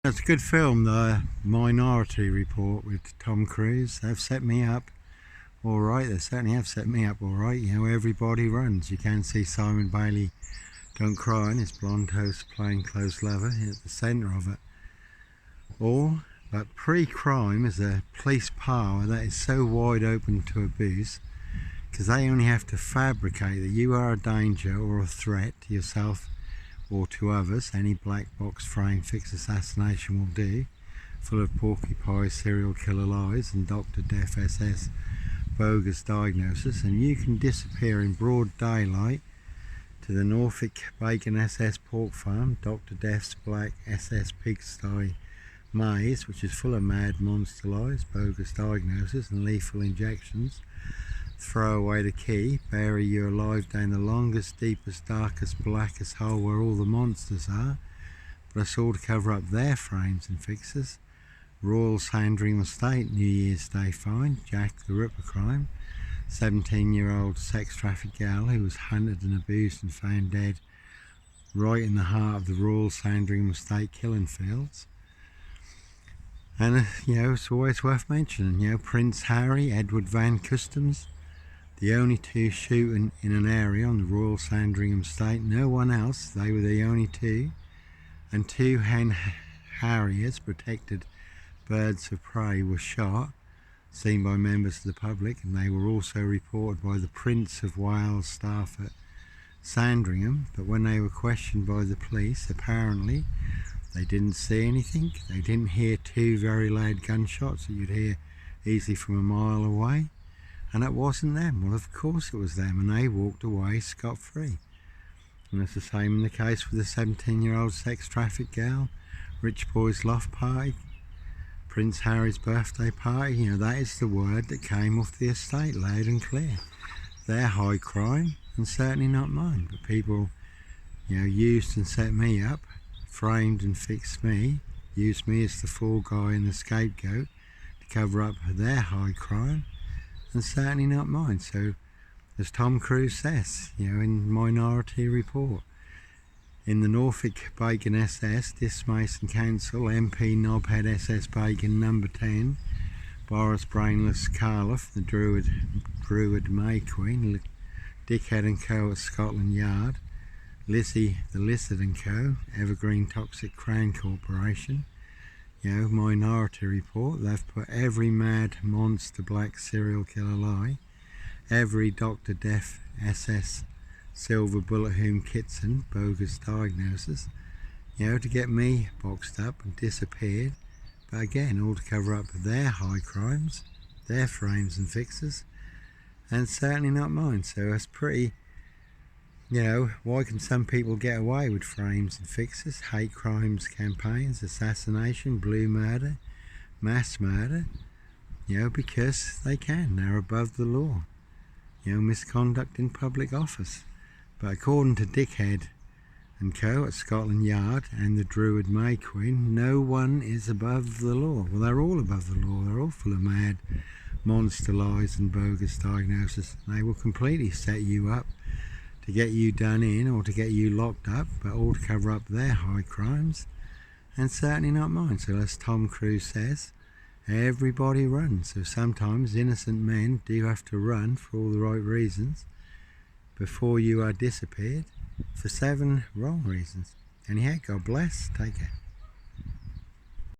That's a good film, the Minority Report with Tom Cruise. They've set me up all right. They certainly have set me up all right. You know, everybody runs. You can see Simon Bailey Don't Cry in his blonde toast plainclothes lover at the centre of it all. But pre-crime is a police power that is so wide open to abuse, because they only have to fabricate that you are a danger or a threat to yourself or to others. Any black box frame FIX Assassination will do, full of porcupine serial killer lies and Dr. Death SS Bogus Diagnoses, and you can disappear in broad daylight to the Norfolk Bacon SS Pork Farm, Dr. Death's Black SS Pigsty Maze, which is full of mad MonsterLies, bogus diagnoses and lethal injections. Throw away the key, bury you alive down the longest, deepest, darkest, blackest hole where all the monsters are, but it's all to cover up their frames and fixes. Royal Sandringham Estate, New Year's Day find, Jack the Ripper crime, 17-year-old sex trafficked gal who was hunted and abused and found dead right in the heart of the Royal Sandringham Estate killing fields. And you know, it's always worth mentioning, you know, Prince Harry, Edward Van Customs, the only two shooting in an area on the Royal Sandringham Estate, no one else, they were the only two, and two hen harriers, protected birds of prey, were shot, seen by members of the public, and they were also reported by the Prince of Wales staff at Sandringham, but when they were questioned by the police, apparently they didn't see anything. They didn't hear two very loud gunshots that you'd hear easily from a mile away, and it wasn't them. Well, of course it was them, and they walked away scot-free. And it's the same in the case with the 17-year-old sex trafficked gal, Rich Boy's loft party, Prince Harry's birthday party. You know, that is the word that came off the estate loud and clear. They're high crime, and certainly not mine. But people, you know, used and set me up, framed and fixed me, used me as the fall guy and the scapegoat to cover up their high crime, and certainly not mine. So, as Tom Cruise says, you know, in Minority Report, in the Norfolk Bacon SS, Dismason Council, MP NOB Head SS Bacon number 10, Boris Brainless Carloff, the Druid May Queen, Dickhead and Co at Scotland Yard, Lizzie the Lizard and Co, Evergreen Toxic Crown Corporation, you know, Minority Report. They've put every mad monster black serial killer lie, every Dr. Death SS Silver Bullet Hume Kitson Bogus Diagnoses, you know, to get me boxed up and disappeared, but again, all to cover up their high crimes, their frames and fixes, and certainly not mine. So that's pretty, you know, why can some people get away with frames and fixes, hate crimes campaigns, assassination, blue murder, mass murder? You know, because they can, they're above the law. You know, misconduct in public office. But according to Dickhead and Co at Scotland Yard and the Druid May Queen, no one is above the law. Well, they're all above the law. They're all full of mad monster lies and bogus diagnoses. They will completely set you up to get you done in or to get you locked up, but all to cover up their high crimes, and certainly not mine. So as Tom Cruise says, everybody runs. So sometimes innocent men do have to run for all the right reasons before you are disappeared for 7 wrong reasons. Anyhow, God bless. Take care.